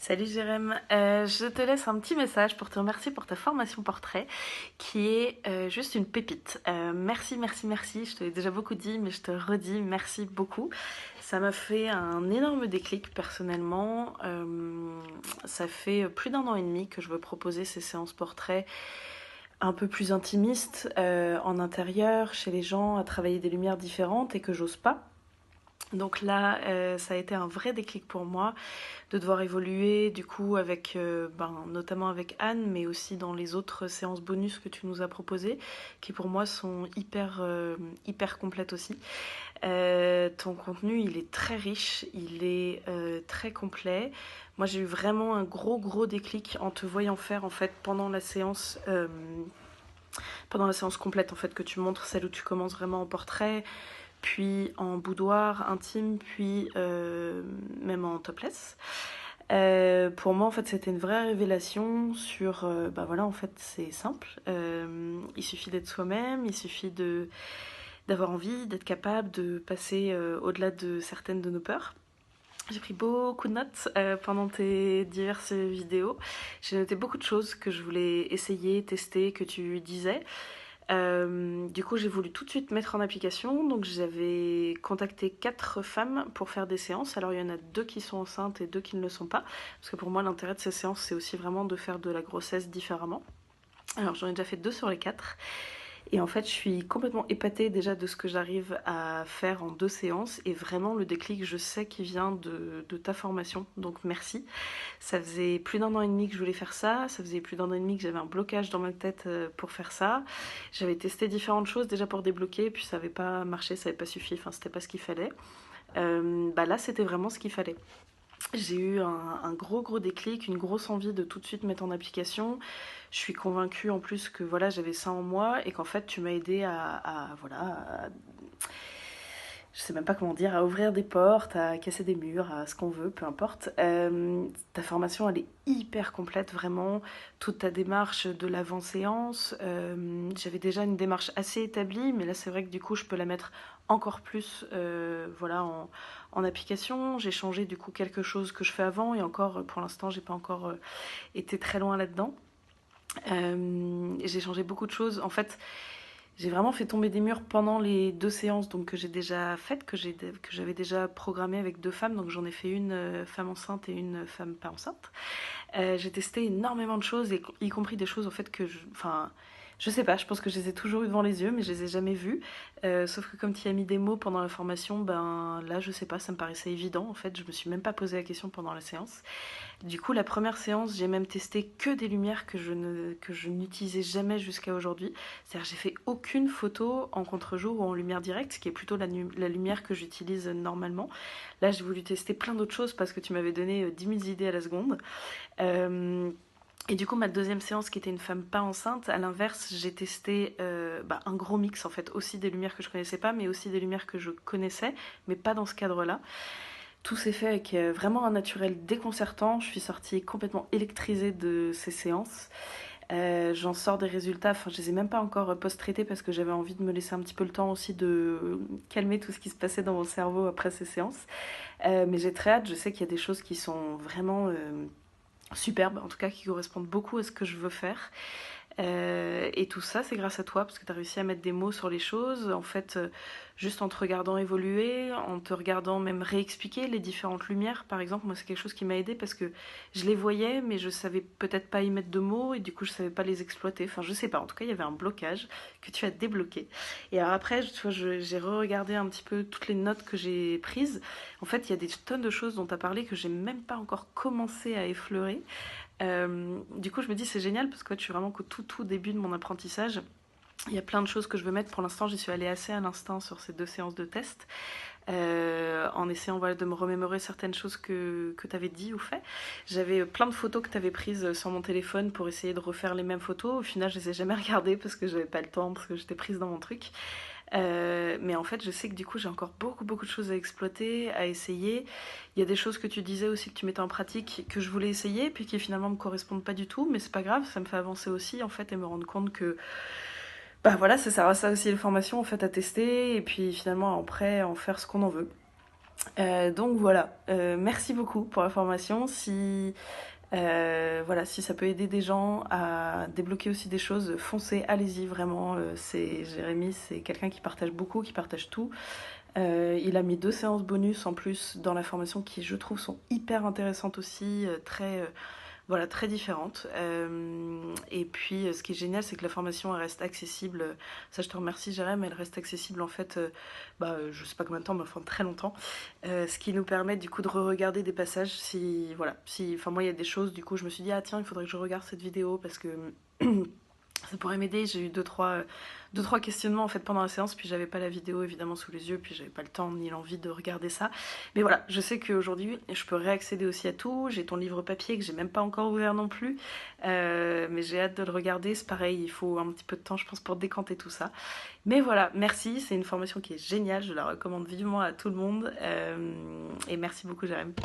Salut Jérém. Je te laisse un petit message pour te remercier pour ta formation portrait qui est juste une pépite. Merci. Je te l'ai déjà beaucoup dit, mais je te redis merci beaucoup. Ça m'a fait un énorme déclic personnellement. Ça fait plus d'un an et demi que je veux proposer ces séances portraits un peu plus intimistes en intérieur, chez les gens, à travailler des lumières différentes et que j'ose pas. Donc là, ça a été un vrai déclic pour moi de devoir évoluer du coup avec notamment avec Anne, mais aussi dans les autres séances bonus que tu nous as proposées, qui pour moi sont hyper complètes aussi. Ton contenu, il est très riche, il est très complet. Moi, j'ai eu vraiment un gros déclic en te voyant faire en fait pendant la séance complète en fait que tu montres, celle où tu commences vraiment en portrait, puis en boudoir intime, puis même en topless. Pour moi, en fait, c'était une vraie révélation sur, voilà, en fait, c'est simple. Il suffit d'être soi-même, il suffit d'avoir envie, d'être capable de passer au-delà de certaines de nos peurs. J'ai pris beaucoup de notes pendant tes diverses vidéos. J'ai noté beaucoup de choses que je voulais essayer, tester, que tu disais. Du coup, j'ai voulu tout de suite mettre en application. Donc, j'avais contacté 4 femmes pour faire des séances. Alors, il y en a 2 qui sont enceintes et 2 qui ne le sont pas. Parce que pour moi, l'intérêt de ces séances, c'est aussi vraiment de faire de la grossesse différemment. Alors, j'en ai déjà fait 2 sur les 4. Et en fait, je suis complètement épatée déjà de ce que j'arrive à faire en 2 séances. Et vraiment, le déclic, je sais qu'il vient de ta formation. Donc, merci. Ça faisait plus d'un an et demi que je voulais faire ça. Ça faisait plus d'un an et demi que j'avais un blocage dans ma tête pour faire ça. J'avais testé différentes choses déjà pour débloquer. Puis ça n'avait pas marché, ça n'avait pas suffi. Enfin, c'était pas ce qu'il fallait. Là, c'était vraiment ce qu'il fallait. J'ai eu un gros déclic, une grosse envie de tout de suite mettre en application. Je suis convaincue en plus que voilà, j'avais ça en moi et qu'en fait tu m'as aidé je sais même pas comment dire, à ouvrir des portes, à casser des murs, à ce qu'on veut, peu importe. Ta formation, elle est hyper complète, vraiment. Toute ta démarche de l'avant-séance. J'avais déjà une démarche assez établie, mais là, c'est vrai que du coup, je peux la mettre encore plus en application. J'ai changé du coup quelque chose que je fais avant, et encore, pour l'instant, j'ai pas encore été très loin là-dedans. J'ai changé beaucoup de choses. En fait, j'ai vraiment fait tomber des murs pendant les 2 séances donc, que j'ai déjà faites, que j'avais déjà programmées avec 2 femmes. Donc j'en ai fait une femme enceinte et une femme pas enceinte. J'ai testé énormément de choses, y compris des choses en fait je sais pas, je pense que je les ai toujours eues devant les yeux, mais je les ai jamais vues. Sauf que comme tu y as mis des mots pendant la formation, ben là je sais pas, ça me paraissait évident en fait, je me suis même pas posé la question pendant la séance. Du coup, la première séance, j'ai même testé que des lumières que je n'utilisais jamais jusqu'à aujourd'hui. C'est-à-dire, j'ai fait aucune photo en contre-jour ou en lumière directe, ce qui est plutôt la lumière que j'utilise normalement. Là, j'ai voulu tester plein d'autres choses parce que tu m'avais donné 10 000 idées à la seconde. Et du coup, ma deuxième séance, qui était une femme pas enceinte, à l'inverse, j'ai testé un gros mix en fait, aussi des lumières que je connaissais pas, mais aussi des lumières que je connaissais, mais pas dans ce cadre-là. Tout s'est fait avec vraiment un naturel déconcertant. Je suis sortie complètement électrisée de ces séances. J'en sors des résultats, enfin je les ai même pas encore post-traités parce que j'avais envie de me laisser un petit peu le temps aussi de calmer tout ce qui se passait dans mon cerveau après ces séances. Mais j'ai très hâte, je sais qu'il y a des choses qui sont vraiment superbes, en tout cas qui correspondent beaucoup à ce que je veux faire. Et tout ça, c'est grâce à toi, parce que tu as réussi à mettre des mots sur les choses. En fait, juste en te regardant évoluer, en te regardant même réexpliquer les différentes lumières, par exemple, moi, c'est quelque chose qui m'a aidé parce que je les voyais, mais je savais peut-être pas y mettre de mots, et du coup, je savais pas les exploiter. Enfin, je sais pas. En tout cas, il y avait un blocage que tu as débloqué. Et alors après, tu vois, j'ai re-regardé un petit peu toutes les notes que j'ai prises. En fait, il y a des tonnes de choses dont tu as parlé que j'ai même pas encore commencé à effleurer. Du coup, je me dis c'est génial parce que je suis vraiment qu'au tout début de mon apprentissage. Il y a plein de choses que je veux mettre. Pour l'instant, j'y suis allée assez à l'instinct sur ces 2 séances de test, en essayant de me remémorer certaines choses que tu avais dit ou fait. J'avais plein de photos que tu avais prises sur mon téléphone pour essayer de refaire les mêmes photos. Au final, je les ai jamais regardées parce que j'avais pas le temps, parce que j'étais prise dans mon truc. Mais en fait, je sais que du coup, j'ai encore beaucoup de choses à exploiter, à essayer. Il y a des choses que tu disais aussi que tu mettais en pratique que je voulais essayer, puis qui finalement me correspondent pas du tout, mais c'est pas grave, ça me fait avancer aussi en fait et me rendre compte que bah voilà, ça sert à ça aussi les formations en fait à tester et puis finalement après en faire ce qu'on en veut. Donc voilà, merci beaucoup pour la formation. Si, voilà, si ça peut aider des gens à débloquer aussi des choses, foncez, allez-y vraiment. C'est Jérémy, c'est quelqu'un qui partage beaucoup, qui partage tout. Il a mis 2 séances bonus en plus dans la formation qui, je trouve, sont hyper intéressantes aussi, très, voilà, très différentes. Et puis, ce qui est génial, c'est que la formation, elle reste accessible. Ça, je te remercie, Jérém, elle reste accessible en fait, je sais pas combien de temps, mais enfin très longtemps. Ce qui nous permet du coup de re-regarder des passages si, voilà, si, enfin moi, il y a des choses, du coup, je me suis dit, ah tiens, il faudrait que je regarde cette vidéo parce que ça pourrait m'aider. J'ai eu deux, trois questionnements en fait pendant la séance, puis j'avais pas la vidéo évidemment sous les yeux, puis j'avais pas le temps ni l'envie de regarder ça. Mais voilà, je sais qu'aujourd'hui je peux réaccéder aussi à tout. J'ai ton livre papier que j'ai même pas encore ouvert non plus, mais j'ai hâte de le regarder. C'est pareil, il faut un petit peu de temps, je pense, pour décanter tout ça. Mais voilà, merci, c'est une formation qui est géniale, je la recommande vivement à tout le monde. Et merci beaucoup, Jérémy.